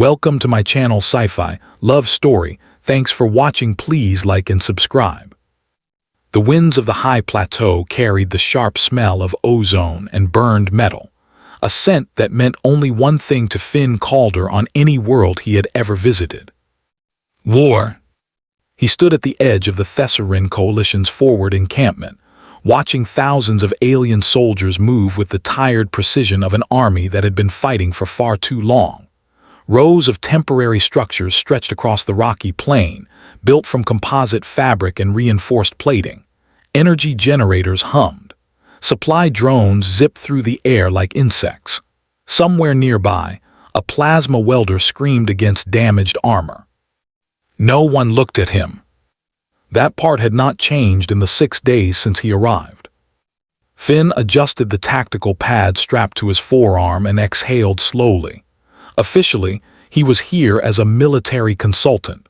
Welcome to my channel Sci-Fi Love Story. Thanks for watching. Please like and subscribe. The winds of the high plateau carried the sharp smell of ozone and burned metal, a scent that meant only one thing to Finn Calder on any world he had ever visited. War. He stood at the edge of the Thessarin Coalition's forward encampment, watching thousands of alien soldiers move with the tired precision of an army that had been fighting for far too long. Rows of temporary structures stretched across the rocky plain, built from composite fabric and reinforced plating. Energy generators hummed. Supply drones zipped through the air like insects. Somewhere nearby, a plasma welder screamed against damaged armor. No one looked at him. That part had not changed in the 6 days since he arrived. Finn adjusted the tactical pad strapped to his forearm and exhaled slowly. Officially, he was here as a military consultant.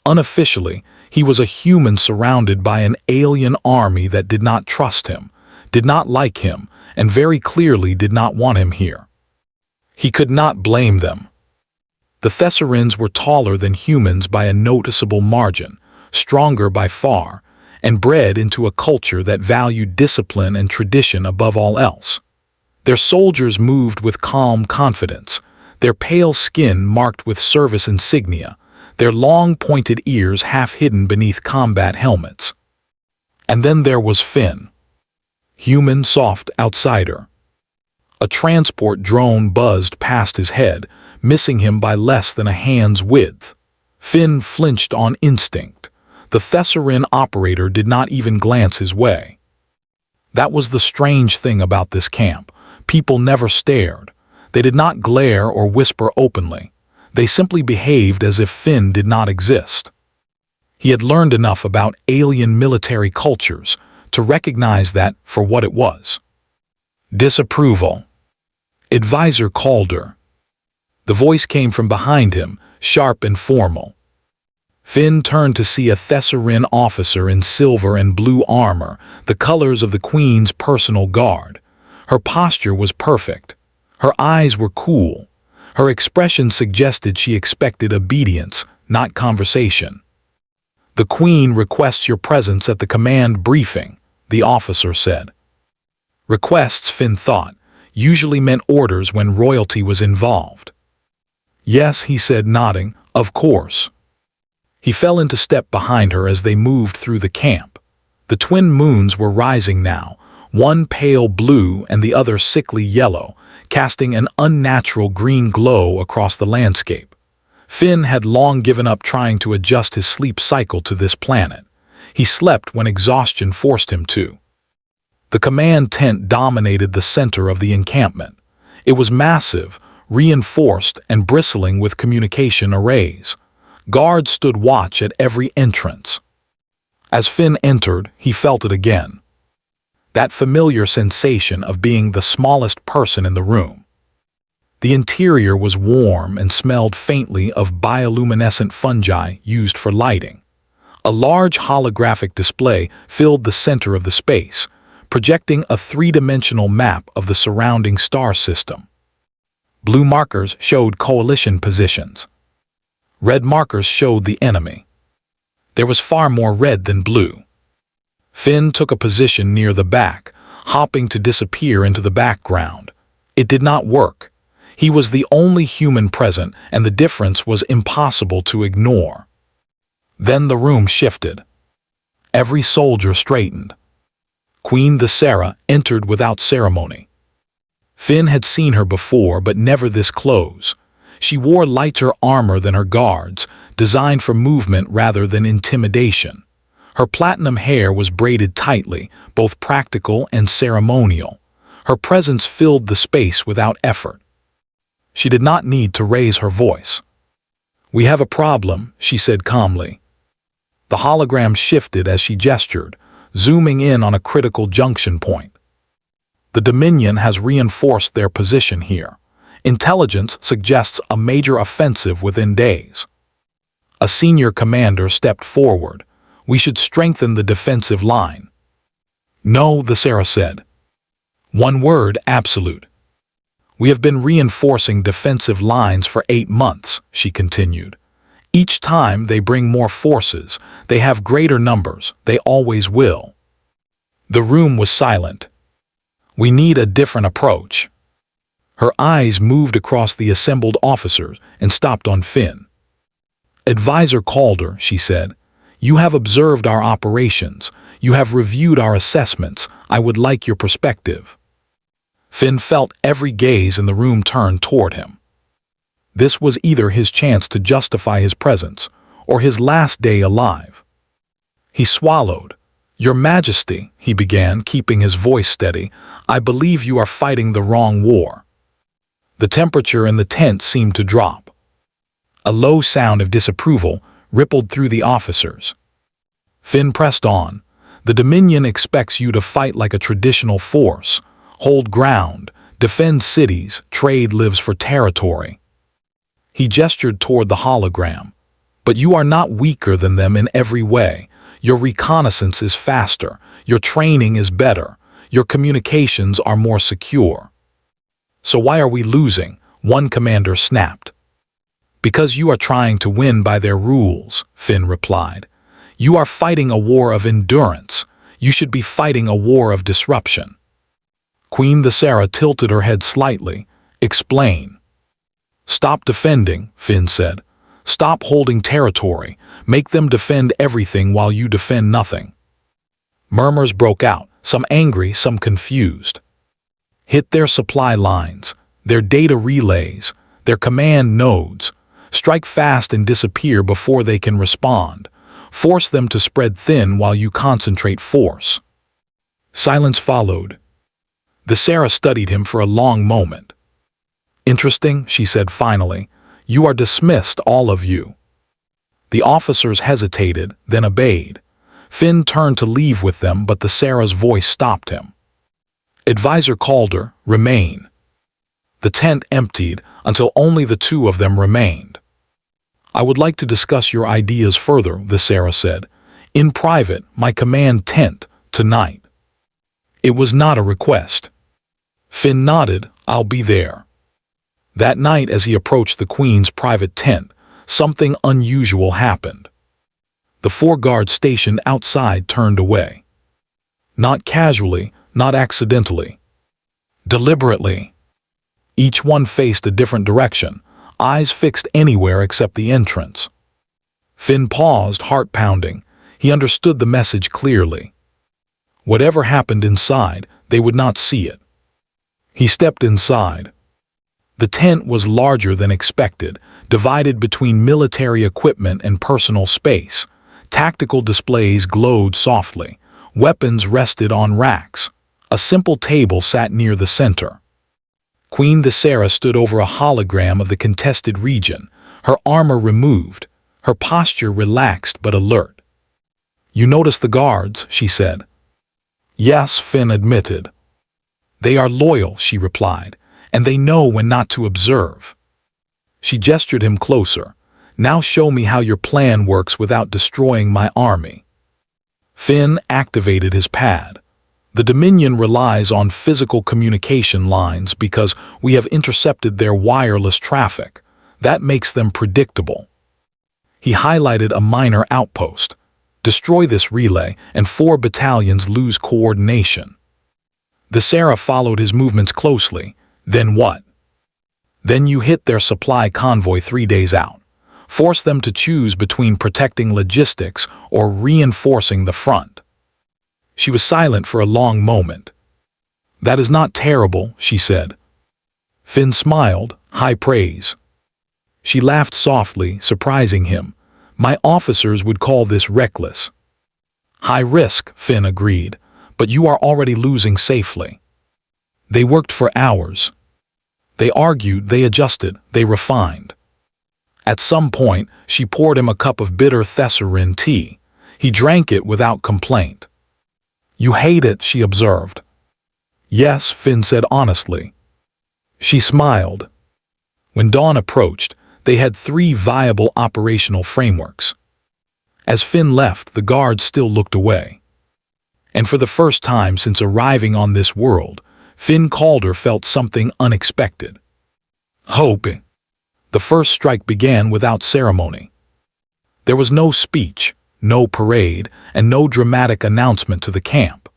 Unofficially, he was a human surrounded by an alien army that did not trust him, did not like him, and very clearly did not want him here. He could not blame them. The Thessarins were taller than humans by a noticeable margin, stronger by far, and bred into a culture that valued discipline and tradition above all else. Their soldiers moved with calm confidence, their pale skin marked with service insignia, their long pointed ears half hidden beneath combat helmets. And then there was Finn. Human soft outsider. A transport drone buzzed past his head, missing him by less than a hand's width. Finn flinched on instinct. The Thessarin operator did not even glance his way. That was the strange thing about this camp. People never stared. They did not glare or whisper openly. They simply behaved as if Finn did not exist. He had learned enough about alien military cultures to recognize that for what it was. Disapproval. Advisor Calder. The voice came from behind him, sharp and formal. Finn turned to see a Thessarin officer in silver and blue armor, the colors of the Queen's personal guard. Her posture was perfect. Her eyes were cool. Her expression suggested she expected obedience, not conversation. "The Queen requests your presence at the command briefing," the officer said. Requests, Finn thought, usually meant orders when royalty was involved. "Yes," he said, nodding, "of course." He fell into step behind her as they moved through the camp. The twin moons were rising now, one pale blue and the other sickly yellow, casting an unnatural green glow across the landscape. Finn had long given up trying to adjust his sleep cycle to this planet. He slept when exhaustion forced him to. The command tent dominated the center of the encampment. It was massive, reinforced, and bristling with communication arrays. Guards stood watch at every entrance. As Finn entered, he felt it again. That familiar sensation of being the smallest person in the room. The interior was warm and smelled faintly of bioluminescent fungi used for lighting. A large holographic display filled the center of the space, projecting a three-dimensional map of the surrounding star system. Blue markers showed coalition positions. Red markers showed the enemy. There was far more red than blue. Finn took a position near the back, hopping to disappear into the background. It did not work. He was the only human present, and the difference was impossible to ignore. Then the room shifted. Every soldier straightened. Queen Thessera entered without ceremony. Finn had seen her before, but never this close. She wore lighter armor than her guards, designed for movement rather than intimidation. Her platinum hair was braided tightly, both practical and ceremonial. Her presence filled the space without effort. She did not need to raise her voice. "We have a problem," she said calmly. The hologram shifted as she gestured, zooming in on a critical junction point. "The Dominion has reinforced their position here. Intelligence suggests a major offensive within days." A senior commander stepped forward. "We should strengthen the defensive line." "No," Thessera said. "One word, absolute. We have been reinforcing defensive lines for 8 months, she continued. Each time they bring more forces, they have greater numbers, they always will. The room was silent. We need a different approach. Her eyes moved across the assembled officers and stopped on Finn. Advisor Calder, she said, you have observed our operations. You have reviewed our assessments. I would like your perspective. Finn felt every gaze in the room turn toward him. This was either his chance to justify his presence or his last day alive. He swallowed. Your Majesty, he began, keeping his voice steady, I believe you are fighting the wrong war. The temperature in the tent seemed to drop. A low sound of disapproval rippled through the officers. Finn pressed on. The Dominion expects you to fight like a traditional force, hold ground, defend cities, trade lives for territory. He gestured toward the hologram. But you are not weaker than them in every way. Your reconnaissance is faster, your training is better, your communications are more secure. So why are we losing? One commander snapped. Because you are trying to win by their rules, Finn replied. You are fighting a war of endurance. You should be fighting a war of disruption. Queen Thesera tilted her head slightly. Explain. Stop defending, Finn said. Stop holding territory. Make them defend everything while you defend nothing. Murmurs broke out, some angry, some confused. Hit their supply lines, their data relays, their command nodes. Strike fast and disappear before they can respond. Force them to spread thin while you concentrate force. Silence followed. Thesera studied him for a long moment. Interesting, she said finally. You are dismissed, all of you. The officers hesitated, then obeyed. Finn turned to leave with them, but Thesera's voice stopped him. Advisor Calder, remain. The tent emptied until only the two of them remained. I would like to discuss your ideas further, Thesera said. In private, my command tent, tonight. It was not a request. Finn nodded, I'll be there. That night, as he approached the Queen's private tent, something unusual happened. The 4 guards stationed outside turned away. Not casually, not accidentally. Deliberately. Each one faced a different direction, eyes fixed anywhere except the entrance. Finn paused, heart pounding. He understood the message clearly. Whatever happened inside, they would not see it. He stepped inside. The tent was larger than expected, divided between military equipment and personal space. Tactical displays glowed softly. Weapons rested on racks. A simple table sat near the center. Queen Thesera stood over a hologram of the contested region, her armor removed, her posture relaxed but alert. You notice the guards, she said. Yes, Finn admitted. They are loyal, she replied, and they know when not to observe. She gestured him closer. Now show me how your plan works without destroying my army. Finn activated his pad. The Dominion relies on physical communication lines because we have intercepted their wireless traffic. That makes them predictable. He highlighted a minor outpost. Destroy this relay, and 4 battalions lose coordination. Thesera followed his movements closely. Then what? Then you hit their supply convoy 3 days out. Force them to choose between protecting logistics or reinforcing the front. She was silent for a long moment. That is not terrible, she said. Finn smiled, high praise. She laughed softly, surprising him. My officers would call this reckless. High risk, Finn agreed, but you are already losing safely. They worked for hours. They argued, they adjusted, they refined. At some point, she poured him a cup of bitter Thesserin tea. He drank it without complaint. You hate it, she observed. Yes, Finn said honestly. She smiled. When dawn approached, they had 3 viable operational frameworks. As Finn left, the guards still looked away. And for the first time since arriving on this world, Finn Calder felt something unexpected. Hoping. The first strike began without ceremony. There was no speech, no parade, and no dramatic announcement to the camp.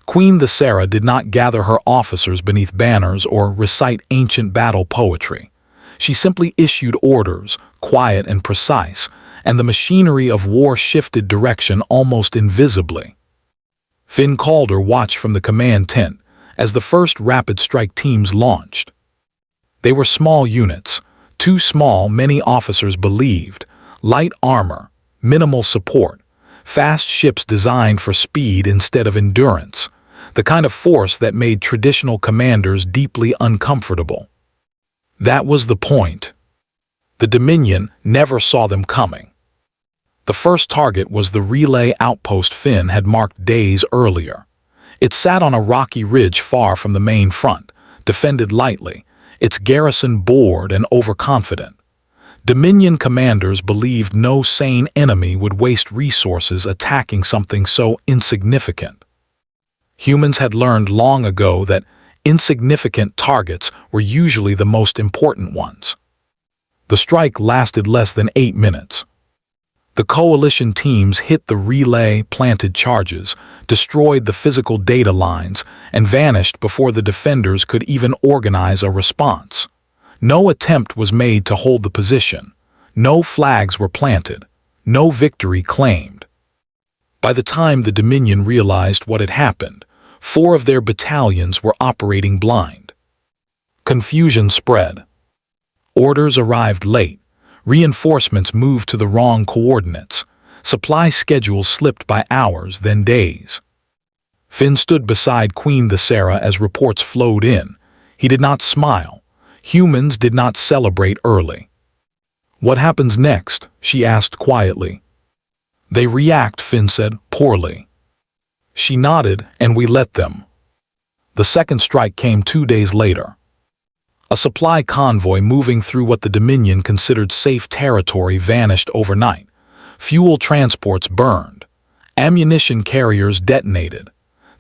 Queen Thesera did not gather her officers beneath banners or recite ancient battle poetry. She simply issued orders, quiet and precise, and the machinery of war shifted direction almost invisibly. Finn Calder watched from the command tent as the first rapid strike teams launched. They were small units, too small, many officers believed, light armor, minimal support, fast ships designed for speed instead of endurance, the kind of force that made traditional commanders deeply uncomfortable. That was the point. The Dominion never saw them coming. The first target was the relay outpost Finn had marked days earlier. It sat on a rocky ridge far from the main front, defended lightly, its garrison bored and overconfident. Dominion commanders believed no sane enemy would waste resources attacking something so insignificant. Humans had learned long ago that insignificant targets were usually the most important ones. The strike lasted less than 8 minutes. The coalition teams hit the relay, planted charges, destroyed the physical data lines, and vanished before the defenders could even organize a response. No attempt was made to hold the position. No flags were planted. No victory claimed. By the time the Dominion realized what had happened, 4 of their battalions were operating blind. Confusion spread. Orders arrived late. Reinforcements moved to the wrong coordinates. Supply schedules slipped by hours, then days. Finn stood beside Queen Thesera as reports flowed in. He did not smile. Humans did not celebrate early. "What happens next?" she asked quietly. "They react," Finn said, "poorly." She nodded, and we let them. The second strike came 2 days later. A supply convoy moving through what the Dominion considered safe territory vanished overnight. Fuel transports burned. Ammunition carriers detonated.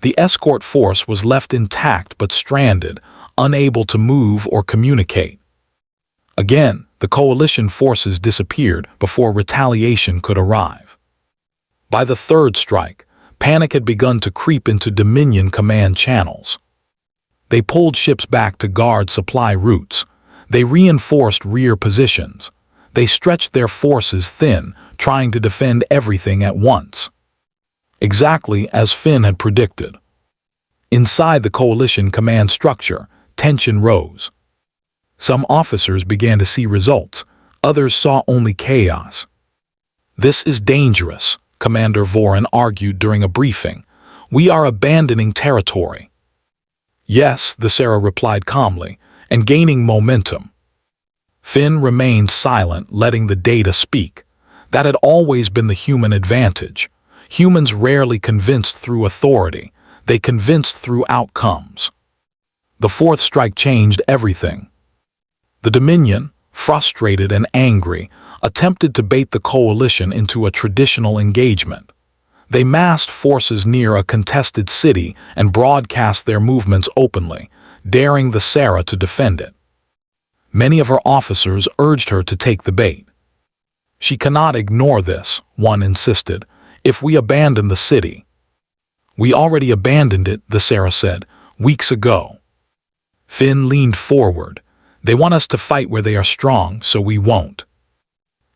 The escort force was left intact but stranded, unable to move or communicate. Again, the coalition forces disappeared before retaliation could arrive. By the third strike, panic had begun to creep into Dominion command channels. They pulled ships back to guard supply routes. They reinforced rear positions. They stretched their forces thin, trying to defend everything at once. Exactly as Finn had predicted. Inside the coalition command structure, tension rose. Some officers began to see results. Others saw only chaos. "This is dangerous," Commander Voran argued during a briefing. "We are abandoning territory." "Yes," Thesera replied calmly, and gaining momentum. Finn remained silent, letting the data speak. That had always been the human advantage. Humans rarely convinced through authority. They convinced through outcomes. The fourth strike changed everything. The Dominion, frustrated and angry, attempted to bait the coalition into a traditional engagement. They massed forces near a contested city and broadcast their movements openly, daring Thesera to defend it. Many of her officers urged her to take the bait. "She cannot ignore this," one insisted, "if we abandon the city." "We already abandoned it," Thesera said, "weeks ago." Finn leaned forward. "They want us to fight where they are strong, so we won't."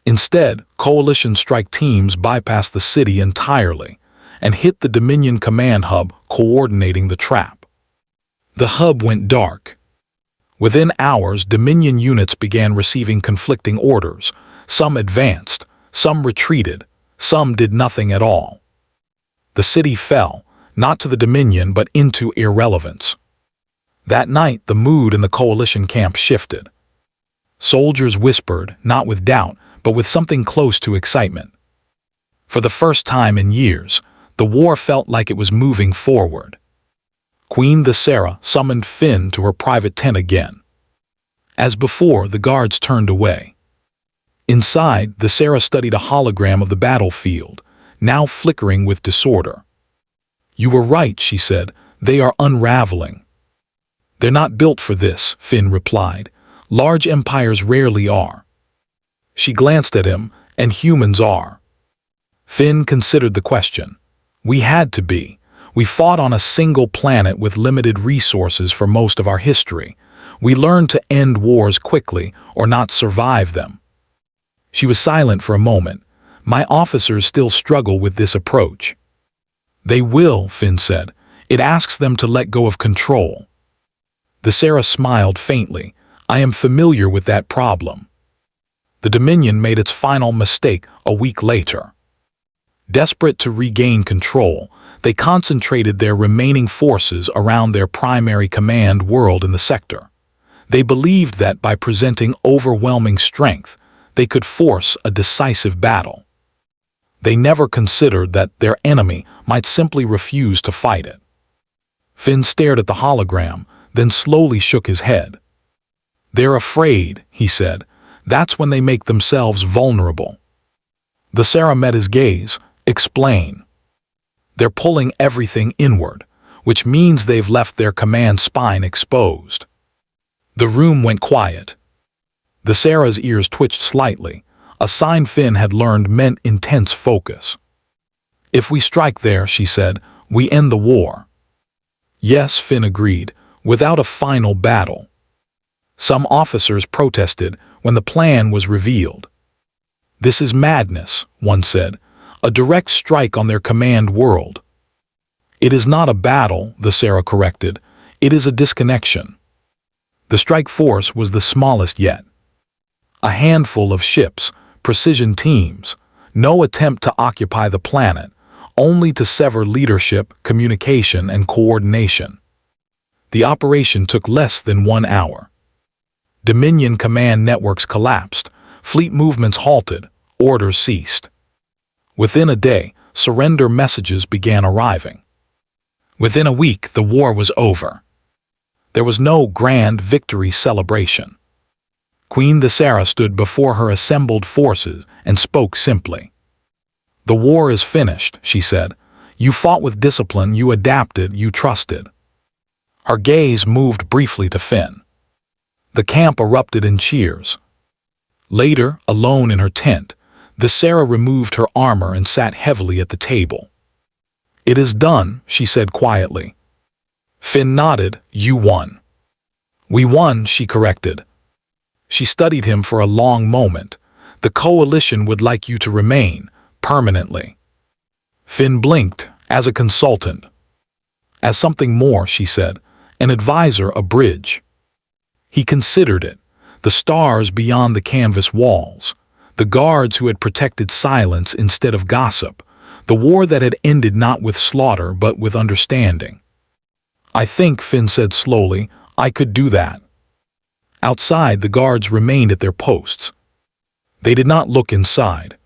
Instead, coalition strike teams bypassed the city entirely and hit the Dominion command hub, coordinating the trap. The hub went dark. Within hours, Dominion units began receiving conflicting orders. Some advanced, some retreated, some did nothing at all. The city fell, not to the Dominion but into irrelevance. That night, the mood in the coalition camp shifted. Soldiers whispered, not with doubt, but with something close to excitement. For the first time in years, the war felt like it was moving forward. Queen Thesera summoned Finn to her private tent again. As before, the guards turned away. Inside, Thesera studied a hologram of the battlefield, now flickering with disorder. "You were right," she said, "they are unraveling." They're not built for this, Finn replied. Large empires rarely are. She glanced at him, and humans are. Finn considered the question. We had to be. We fought on a single planet with limited resources for most of our history. We learned to end wars quickly or not survive them. She was silent for a moment. My officers still struggle with this approach. They will, Finn said. It asks them to let go of control. The Sarah smiled faintly. I am familiar with that problem. The Dominion made its final mistake a week later. Desperate to regain control, they concentrated their remaining forces around their primary command world in the sector. They believed that by presenting overwhelming strength, they could force a decisive battle. They never considered that their enemy might simply refuse to fight it. Finn stared at the hologram, then slowly shook his head. They're afraid, he said. That's when they make themselves vulnerable. The Sarah met his gaze. Explain. They're pulling everything inward, which means they've left their command spine exposed. The room went quiet. The Sarah's ears twitched slightly, a sign Finn had learned meant intense focus. If we strike there, she said, we end the war. Yes, Finn agreed, without a final battle. Some officers protested when the plan was revealed. This is madness, one said, a direct strike on their command world. It is not a battle, the Sarah corrected, it is a disconnection. The strike force was the smallest yet. A handful of ships, precision teams, no attempt to occupy the planet, only to sever leadership, communication, and coordination. The operation took less than 1 hour. Dominion command networks collapsed, fleet movements halted, orders ceased. Within a day, surrender messages began arriving. Within a week, the war was over. There was no grand victory celebration. Queen Sarah stood before her assembled forces and spoke simply. The war is finished, she said. You fought with discipline, you adapted, you trusted. Her gaze moved briefly to Finn. The camp erupted in cheers. Later, alone in her tent, the Sarah removed her armor and sat heavily at the table. It is done, she said quietly. Finn nodded. You won. We won, she corrected. She studied him for a long moment. The coalition would like you to remain, permanently. Finn blinked. As a consultant. As something more, she said. An advisor, a bridge. He considered it. The stars beyond the canvas walls. The guards who had protected silence instead of gossip. The war that had ended not with slaughter but with understanding. I think, Finn said slowly, I could do that. Outside, the guards remained at their posts. They did not look inside.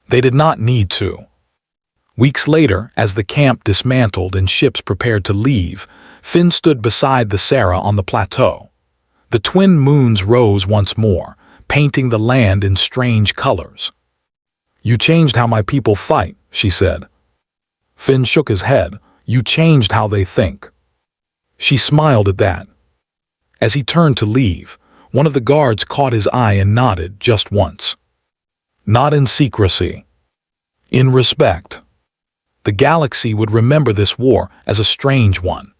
They did not need to. Weeks later, as the camp dismantled and ships prepared to leave, Finn stood beside the Sarah on the plateau. The twin moons rose once more, painting the land in strange colors. You changed how my people fight, she said. Finn shook his head. You changed how they think. She smiled at that. As he turned to leave, one of the guards caught his eye and nodded just once. Not in secrecy. In respect. The galaxy would remember this war as a strange one.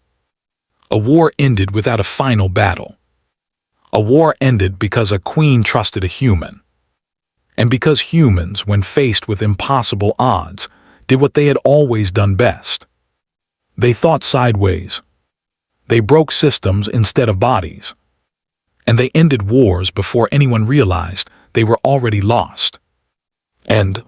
A war ended without a final battle. A war ended because a queen trusted a human. And because humans, when faced with impossible odds, did what they had always done best. They thought sideways. They broke systems instead of bodies. And they ended wars before anyone realized they were already lost. End